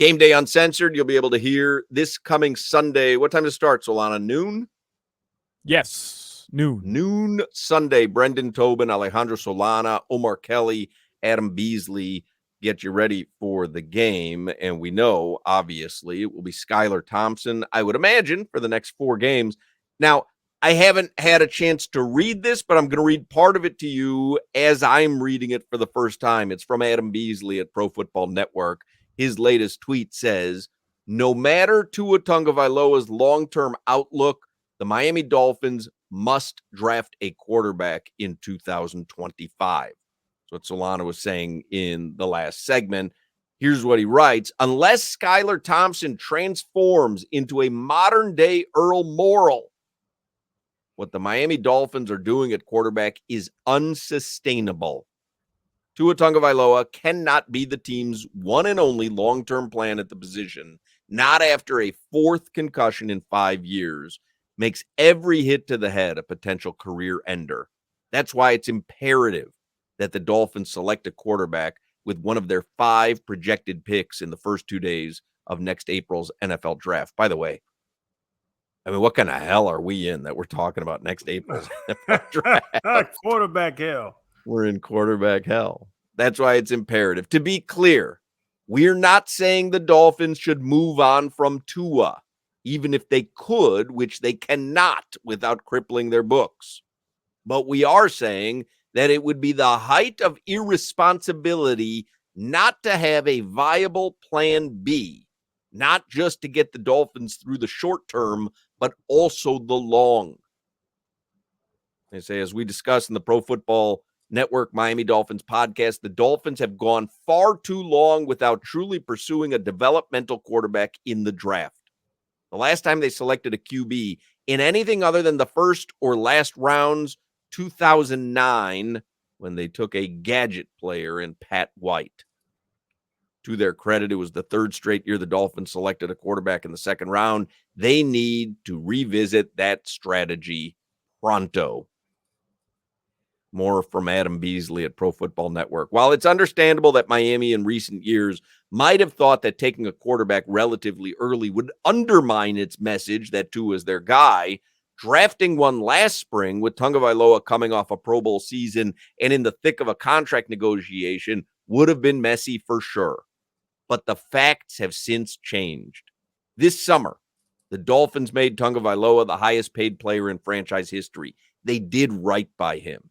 Game Day Uncensored, you'll be able to hear this coming Sunday. What time does it start, Solana? Noon? Yes, noon. Noon Sunday. Brendan Tobin, Alejandro Solana, Omar Kelly, Adam Beasley get you ready for the game. And we know, obviously, it will be Skylar Thompson, I would imagine, for the next 4 games. Now, I haven't had a chance to read this, but I'm going to read part of it to you as I'm reading it for the first time. It's from Adam Beasley at Pro Football Network. His latest tweet says, no matter Tua Tagovailoa's long-term outlook, the Miami Dolphins must draft a quarterback in 2025. That's what Solana was saying in the last segment. Here's what he writes. Unless Skylar Thompson transforms into a modern-day Earl Morrall, what the Miami Dolphins are doing at quarterback is unsustainable. Tua Tagovailoa cannot be the team's one and only long-term plan at the position, not after a 4th concussion in 5 years. Makes every hit to the head a potential career ender. That's why it's imperative that the Dolphins select a quarterback with one of their 5 projected picks in the first 2 days of next April's NFL draft. By the way, I mean, what kind of hell are we in that we're talking about next April's NFL draft? Quarterback hell. We're in quarterback hell. That's why it's imperative. To be clear, we're not saying the Dolphins should move on from Tua, even if they could, which they cannot without crippling their books. But we are saying that it would be the height of irresponsibility not to have a viable plan B, not just to get the Dolphins through the short term, but also the long. They say, as we discussed in the Pro Football Network Miami Dolphins podcast, the Dolphins have gone far too long without truly pursuing a developmental quarterback in the draft. The last time they selected a QB in anything other than the first or last rounds, 2009, when they took a gadget player in Pat White. To their credit, it was the 3rd straight year the Dolphins selected a quarterback in the 2nd round. They need to revisit that strategy pronto. More from Adam Beasley at Pro Football Network. While it's understandable that Miami in recent years might have thought that taking a quarterback relatively early would undermine its message that Tua is their guy, drafting one last spring with Tagovailoa coming off a Pro Bowl season and in the thick of a contract negotiation would have been messy for sure. But the facts have since changed. This summer, the Dolphins made Tagovailoa the highest paid player in franchise history. They did right by him.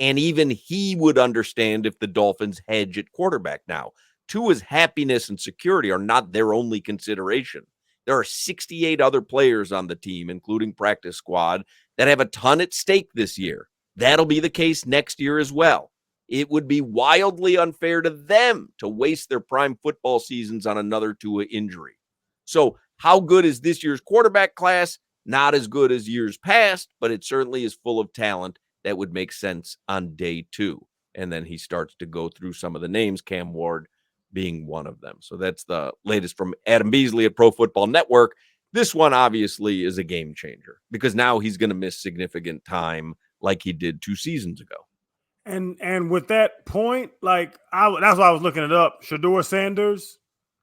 And even he would understand if the Dolphins hedge at quarterback now. Tua's happiness and security are not their only consideration. There are 68 other players on the team, including practice squad, that have a ton at stake this year. That'll be the case next year as well. It would be wildly unfair to them to waste their prime football seasons on another Tua injury. So how good is this year's quarterback class? Not as good as years past, but it certainly is full of talent that would make sense on day 2. And then he starts to go through some of the names, Cam Ward being one of them. So that's the latest from Adam Beasley at Pro Football Network. This one obviously is a game changer because now he's going to miss significant time like he did 2 seasons ago. And with that point, that's why I was looking it up. Shedeur Sanders,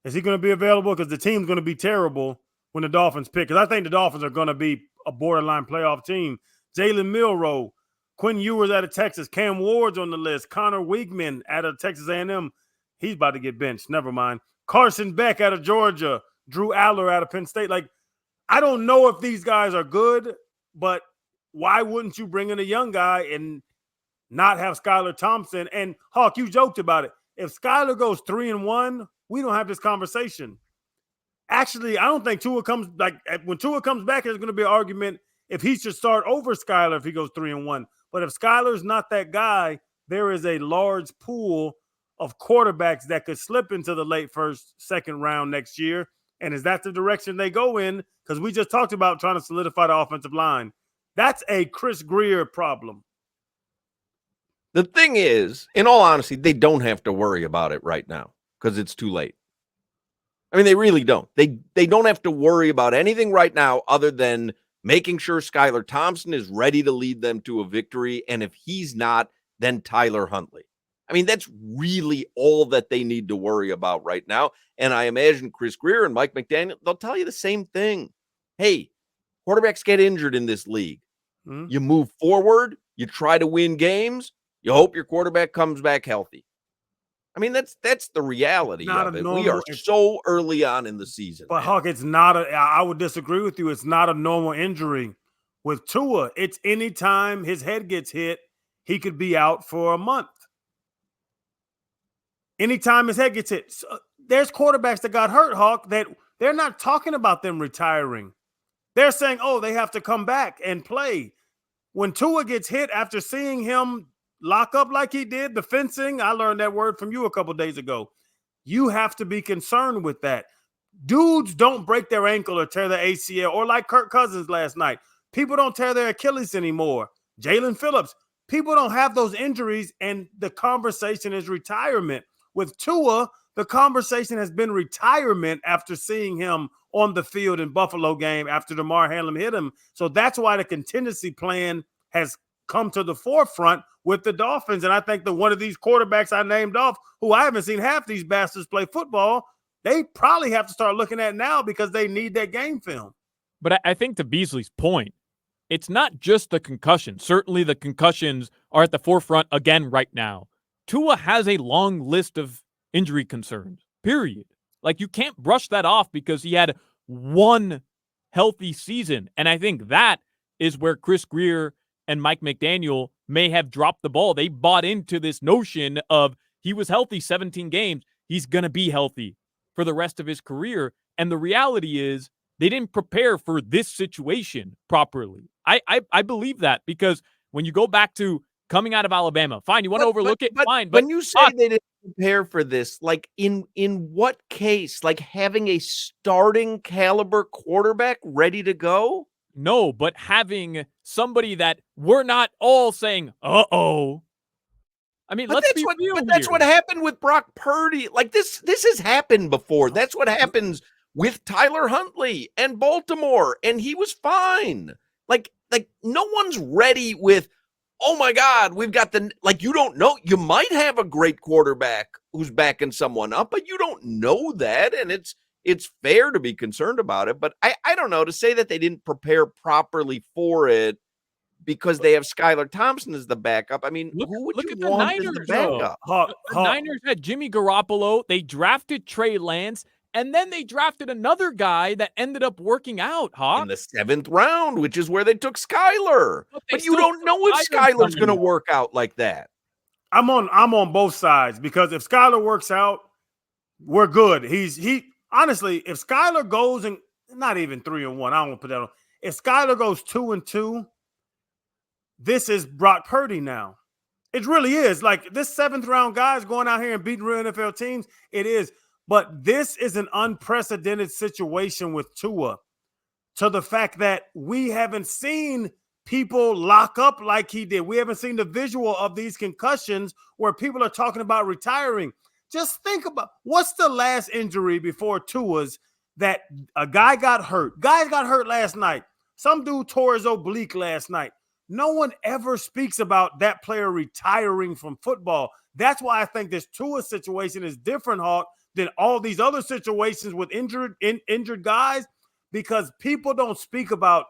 is he going to be available? Because the team's going to be terrible when the Dolphins pick. Because I think the Dolphins are going to be a borderline playoff team. Jalen Milroe, Quinn Ewers out of Texas, Cam Ward's on the list, Connor Weigman out of Texas A&M. He's about to get benched. Never mind. Carson Beck out of Georgia, Drew Aller out of Penn State. I don't know if these guys are good, but why wouldn't you bring in a young guy and not have Skylar Thompson? And Hawk, you joked about it. If Skylar goes 3-1, we don't have this conversation. Actually, I don't think Tua comes when Tua comes back, there's going to be an argument if he should start over Skylar if he goes 3-1. But if Skylar's not that guy, there is a large pool of quarterbacks that could slip into the late 1st, 2nd round next year. And is that the direction they go in? Because we just talked about trying to solidify the offensive line. That's a Chris Grier problem. The thing is, in all honesty, they don't have to worry about it right now because it's too late. I mean, they really don't. They don't have to worry about anything right now other than making sure Skylar Thompson is ready to lead them to a victory. And if he's not, then Tyler Huntley. I mean, that's really all that they need to worry about right now. And I imagine Chris Grier and Mike McDaniel, they'll tell you the same thing. Hey, quarterbacks get injured in this league. Mm-hmm. You move forward, you try to win games, you hope your quarterback comes back healthy. I mean, that's the reality of it. We are so early on in the season. But, Huck, it's not I would disagree with you. It's not a normal injury. With Tua, it's anytime his head gets hit, he could be out for a month. Anytime his head gets hit. So there's quarterbacks that got hurt, Hawk, that they're not talking about them retiring. They're saying, oh, they have to come back and play. When Tua gets hit after seeing him lock up like he did, the fencing, I learned that word from you a couple days ago. You have to be concerned with that. Dudes don't break their ankle or tear their ACL, or like Kirk Cousins last night. People don't tear their Achilles anymore. Jalen Phillips. People don't have those injuries, and the conversation is retirement. With Tua, the conversation has been retirement after seeing him on the field in Buffalo game after Damar Hamlin hit him. So that's why the contingency plan has come to the forefront with the Dolphins. And I think that one of these quarterbacks I named off, who I haven't seen half these bastards play football, they probably have to start looking at now because they need that game film. But I think to Beasley's point, it's not just the concussion. Certainly the concussions are at the forefront again right now. Tua has a long list of injury concerns, period. Like, you can't brush that off because he had one healthy season. And I think that is where Chris Grier and Mike McDaniel may have dropped the ball. They bought into this notion of he was healthy 17 games. He's going to be healthy for the rest of his career. And the reality is they didn't prepare for this situation properly. I believe that, because when you go back to coming out of Alabama, fine, you want to overlook it, fine. But when you say they didn't prepare for this, like in what case? Like having a starting caliber quarterback ready to go? No, but having somebody that we're not all saying, uh-oh. I mean, let's be real here. That's what happened with Brock Purdy. Like this has happened before. That's what happens with Tyler Huntley and Baltimore, and he was fine. Like no one's ready with, oh my God, we've got you don't know. You might have a great quarterback who's backing someone up, but you don't know that. And it's fair to be concerned about it. But I don't know, to say that they didn't prepare properly for it because they have Skylar Thompson as the backup. I mean, who would you want as the backup? The Niners had Jimmy Garoppolo. They drafted Trey Lance. And then they drafted another guy that ended up working out, Hawk. In the 7th round, which is where they took Skylar. But you don't know if Skylar's going to work out like that. I'm on both sides, because if Skylar works out, we're good. He honestly, if Skylar goes, and not even 3-1, I don't want to put that on. If Skylar goes 2-2, this is Brock Purdy now. It really is. Like, this 7th round guy is going out here and beating real NFL teams. It is. But this is an unprecedented situation with Tua, to the fact that we haven't seen people lock up like he did. We haven't seen the visual of these concussions where people are talking about retiring. Just think about, what's the last injury before Tua's that a guy got hurt? Guys got hurt last night. Some dude tore his oblique last night. No one ever speaks about that player retiring from football. That's why I think this Tua situation is different, Hawk, than all these other situations with injured guys, because people don't speak about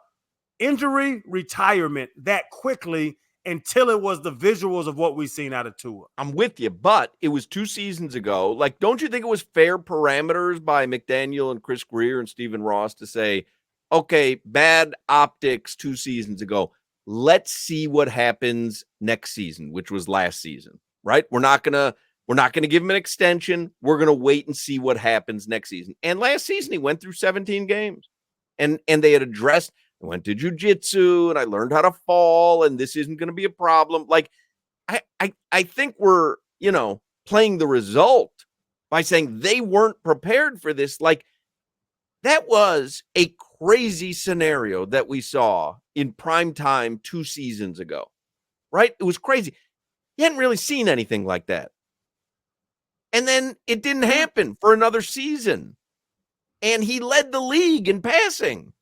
injury, retirement that quickly until it was the visuals of what we've seen out of Tua. I'm with you, but it was 2 seasons ago. Like, don't you think it was fair parameters by McDaniel and Chris Grier and Stephen Ross to say, okay, bad optics 2 seasons ago. Let's see what happens next season, which was last season, right? We're not going to give him an extension. We're going to wait and see what happens next season. And last season, he went through 17 games. And they had addressed, I went to jiu-jitsu, and I learned how to fall, and this isn't going to be a problem. Like, I think we're, playing the result by saying they weren't prepared for this. Like, that was a crazy scenario that we saw in prime time 2 seasons ago, right? It was crazy. You hadn't really seen anything like that. And then it didn't happen for another season. And he led the league in passing.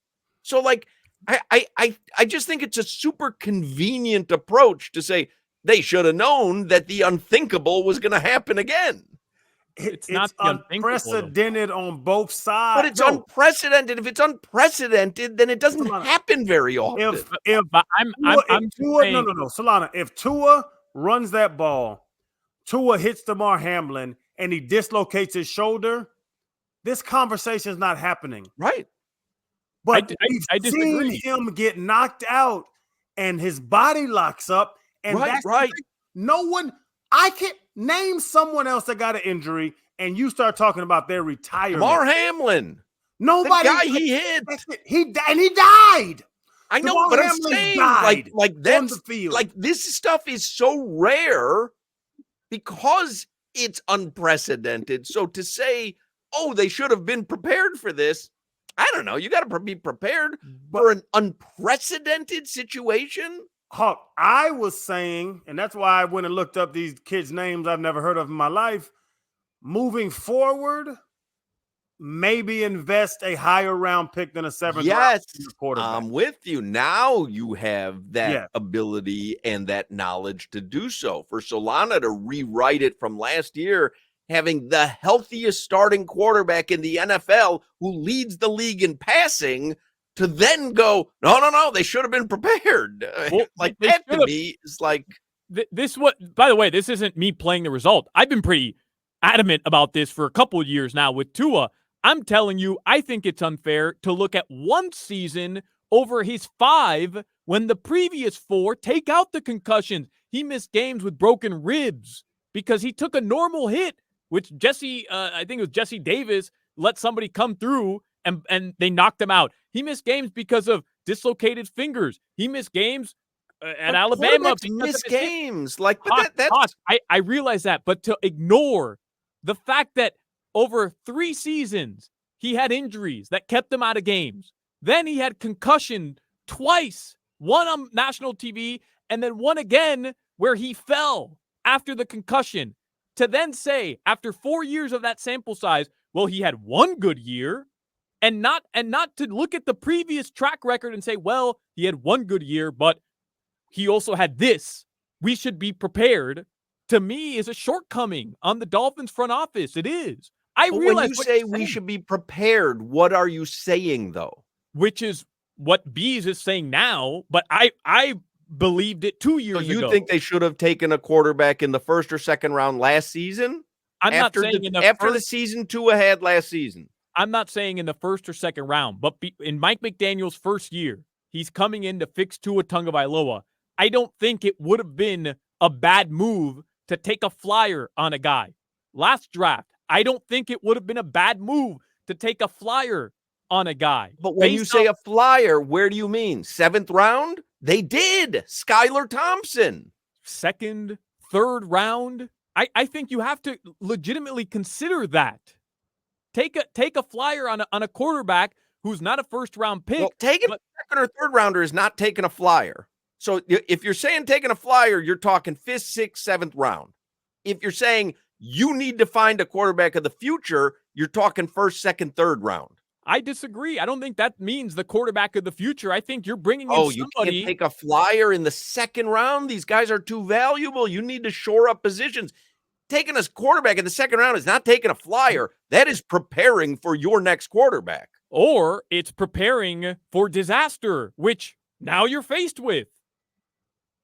So, like, I just think it's a super convenient approach to say, They should have known that the unthinkable was going to happen again. It's It's not the unthinkable, though. unprecedented on both sides. But it's unprecedented. If it's unprecedented, then it doesn't Solana, happen very often. But I'm just saying, no, Solana. If Tua runs that ball, Tua hits Damar Hamlin, and he dislocates his shoulder, this conversation is not happening. Right. But I we've seen disagree. him get knocked out, and his body locks up. And that's right. No one. I can't name someone else that got an injury, and you start talking about their retirement. Damar Hamlin. Nobody. The guy he hit. He died. I know, Damar but I'm Hamlin saying, died like on that's the field. like this stuff is so rare because it's unprecedented. So to say, oh, they should have been prepared for this, I don't know. You got to be prepared for an unprecedented situation. Hawk, I was saying, and that's why I went and looked up these kids' names I've never heard of in my life. Moving forward, maybe invest a higher round pick than a 7th Yes, round quarterback. I'm with you. Now you have that ability and that knowledge to do so. For Solana to rewrite it from last year, having the healthiest starting quarterback in the NFL who leads the league in passing, to then go, no, they should have been prepared. Well, like that to me is like this. What? By the way, this isn't me playing the result. I've been pretty adamant about this for a couple of years now with Tua. I'm telling you, I think it's unfair to look at one season over his 5 when the previous 4, take out the concussions, he missed games with broken ribs because he took a normal hit, which I think it was Jesse Davis, let somebody come through and they knocked him out. He missed games because of dislocated fingers. He missed games at Alabama. Missed games. Like, I realize that, but to ignore the fact that over 3 seasons, he had injuries that kept him out of games. Then he had concussion twice, one on national TV and then one again where he fell after the concussion. To then say, after 4 years of that sample size, well, he had one good year, and not to look at the previous track record and say, well, he had one good year, but he also had this. We should be prepared. To me, is a shortcoming on the Dolphins front office. It is. But when you say we should be prepared, what are you saying, though? Which is what Bees is saying now, but I believed it 2 years ago. So you think they should have taken a quarterback in the 1st or 2nd round last season? I'm not saying after the season Tua had last season. I'm not saying in the 1st or 2nd round, but in Mike McDaniel's first year, he's coming in to fix Tua Tagovailoa. I don't think it would have been a bad move to take a flyer on a guy. Last draft, I don't think it would have been a bad move to take a flyer on a guy. But when you say a flyer, where do you mean? 7th round? They did. Skylar Thompson. 2nd, 3rd round. I think you have to legitimately consider that. Take a flyer on a quarterback who's not a 1st round pick. Well, taking a 2nd or 3rd rounder is not taking a flyer. So if you're saying taking a flyer, you're talking 5th, 6th, 7th round. If you're saying you need to find a quarterback of the future, you're talking 1st, 2nd, 3rd round. I disagree. I don't think that means the quarterback of the future. I think you're bringing in somebody. You can't take a flyer in the 2nd round? These guys are too valuable. You need to shore up positions. Taking a quarterback in the 2nd round is not taking a flyer. That is preparing for your next quarterback. Or it's preparing for disaster, which now you're faced with.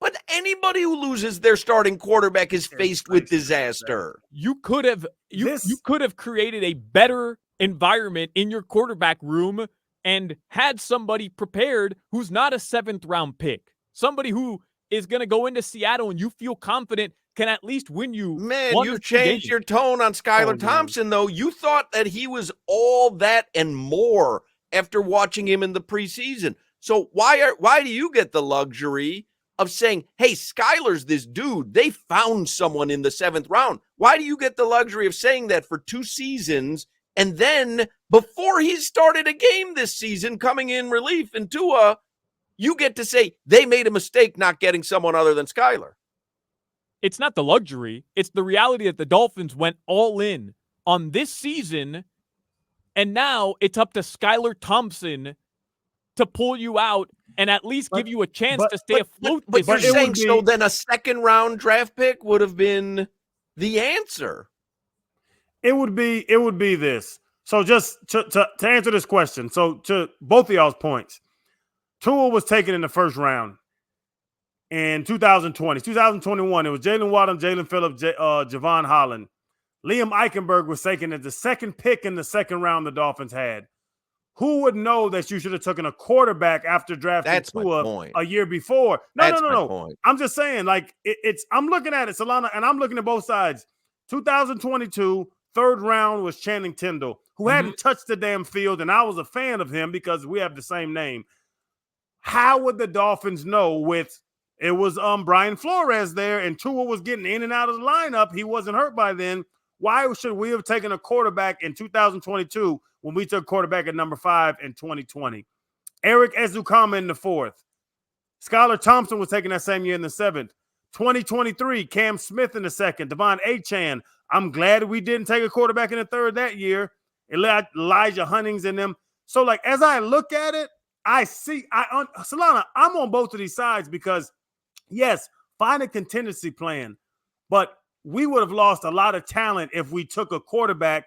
But anybody who loses their starting quarterback is faced with disaster. You could have created a better environment in your quarterback room and had somebody prepared who's not a 7th round pick. Somebody who is going to go into Seattle and you feel confident can at least win you. Man, you've changed your tone on Skylar Thompson, though. You thought that he was all that and more after watching him in the preseason. So why do you get the luxury of saying, hey, Skylar's this dude? They found someone in the 7th round. Why do you get the luxury of saying that for 2 seasons? And then before he started a game this season, coming in relief in Tua, you get to say they made a mistake not getting someone other than Skylar. It's not the luxury. It's the reality that the Dolphins went all in on this season, and now it's up to Skylar Thompson to pull you out and at least give you a chance to stay afloat. But you're it saying would be- so then a second-round draft pick would have been the answer. It would be this. So just to answer this question, so to both of y'all's points, Tua was taken in the first round in 2020. 2021, it was Jalen Waddle, Jalen Phillips, Javon Holland. Liam Eichenberg was taken as the second pick in the second round the Dolphins had. Who would know that you should have taken a quarterback after drafting Tua a year before? No. I'm just saying, like, I'm looking at it, Solana, and I'm looking at both sides. 2022, third round was Channing Tindall, who hadn't touched the damn field, and I was a fan of him because we have the same name. How would the Dolphins know it was Brian Flores there, and Tua was getting in and out of the lineup. He wasn't hurt by then. Why should we have taken a quarterback in 2022 when we took quarterback at number 5 in 2020? Eric Ezukama in the 4th. Skylar Thompson was taken that same year in the 7th. 2023, Cam Smith in the 2nd. Devon Achane. I'm glad we didn't take a quarterback in the 3rd that year. Elijah Huntings in them. So, like, as I look at it, Solana, I'm on both of these sides because, yes, find a contingency plan, but we would have lost a lot of talent if we took a quarterback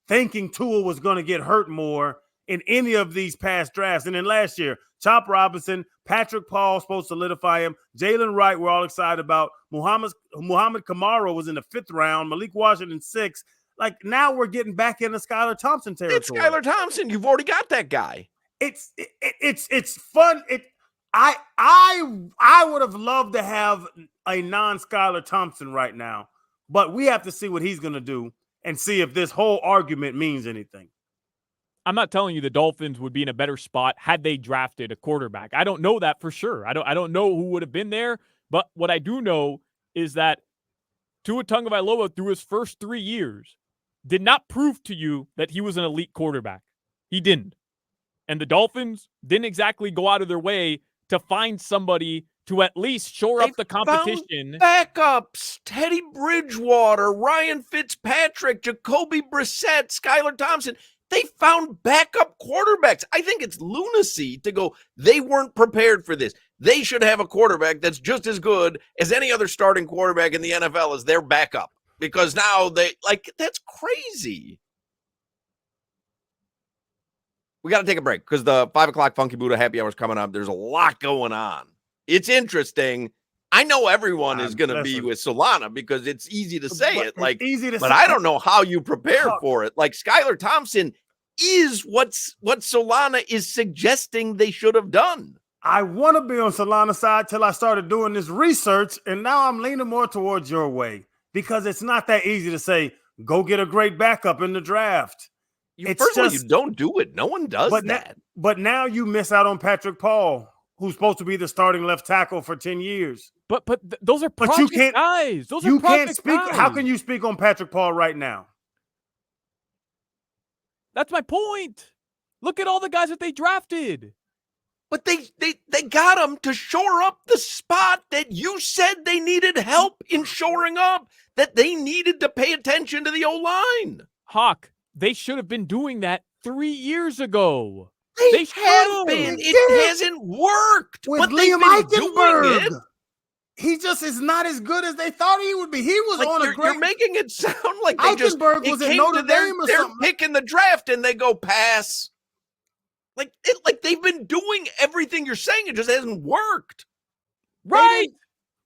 thinking Tua was going to get hurt more in any of these past drafts. And then last year, Chop Robinson, Patrick Paul supposed to solidify him, Jalen Wright we're all excited about, Muhammad Kamara was in the 5th round, Malik Washington 6th. Like, now we're getting back into Skylar Thompson territory. It's Skylar Thompson. You've already got that guy. It's fun. I would have loved to have a non-Skylar Thompson right now, but we have to see what he's going to do and see if this whole argument means anything. I'm not telling you the Dolphins would be in a better spot had they drafted a quarterback. I don't know that for sure. I don't know who would have been there, but what I do know is that Tua Tagovailoa through his first 3 years did not prove to you that he was an elite quarterback. He didn't. And the Dolphins didn't exactly go out of their way to find somebody to at least shore up the competition. Backups, Teddy Bridgewater, Ryan Fitzpatrick, Jacoby Brissett, Skylar Thompson. They found backup quarterbacks. I think it's lunacy to go, they weren't prepared for this. They should have a quarterback that's just as good as any other starting quarterback in the NFL as their backup. Because now that's crazy. We got to take a break because the 5 o'clock Funky Buddha happy hour is coming up. There's a lot going on. It's interesting. I know everyone is going to be with Solana because it's easy to say it. But I don't know how you prepare for it. Like, Skylar Thompson is what Solana is suggesting they should have done. I want to be on Solana's side till I started doing this research, and now I'm leaning more towards your way because it's not that easy to say, go get a great backup in the draft. First of all, you don't do it. No one does that. But now you miss out on Patrick Paul, who's supposed to be the starting left tackle for 10 years. But those are project guys. Those are project guys. How can you speak on Patrick Paul right now? That's my point. Look at all the guys that they drafted. But they got him to shore up the spot that you said they needed help in shoring up, that they needed to pay attention to the O-line. Hawk, they should have been doing that 3 years ago. They have been. It hasn't worked. With Liam Eichenberg. He just is not as good as they thought he would be. He was on a great... You're making it sound like they Eichenberg was in Notre Dame or they're something. picking the draft and they go pass. Like they've been doing everything you're saying. It just hasn't worked. Right.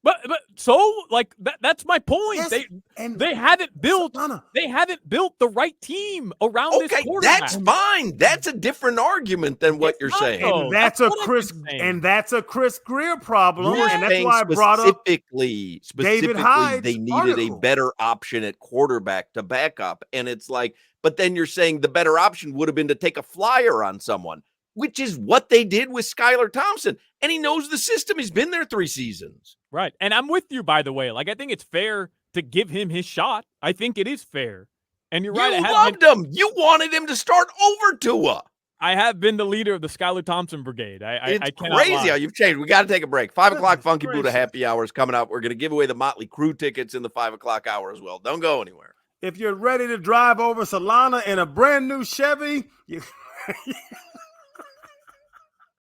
But so like that's my point. Yes, they haven't built the right team around this quarterback. That's fine. That's a different argument than what you're saying. And that's a Chris Greer problem. And that's why I brought up specifically David Hyde's they needed article. a better option at quarterback to back up. And it's like, but then you're saying the better option would have been to take a flyer on someone, which is what they did with Skylar Thompson. And he knows the system. He's been there 3 seasons. Right. And I'm with you, by the way. Like, I think it's fair to give him his shot. I think it is fair. And you're right. You loved him. You wanted him to start over Tua. I have been the leader of the Skylar Thompson brigade. It's crazy how you've changed. We got to take a break. 5 o'clock Funky Buddha happy hour is coming up. We're going to give away the Motley Crue tickets in the 5 o'clock hour as well. Don't go anywhere. If you're ready to drive over Solana in a brand new Chevy,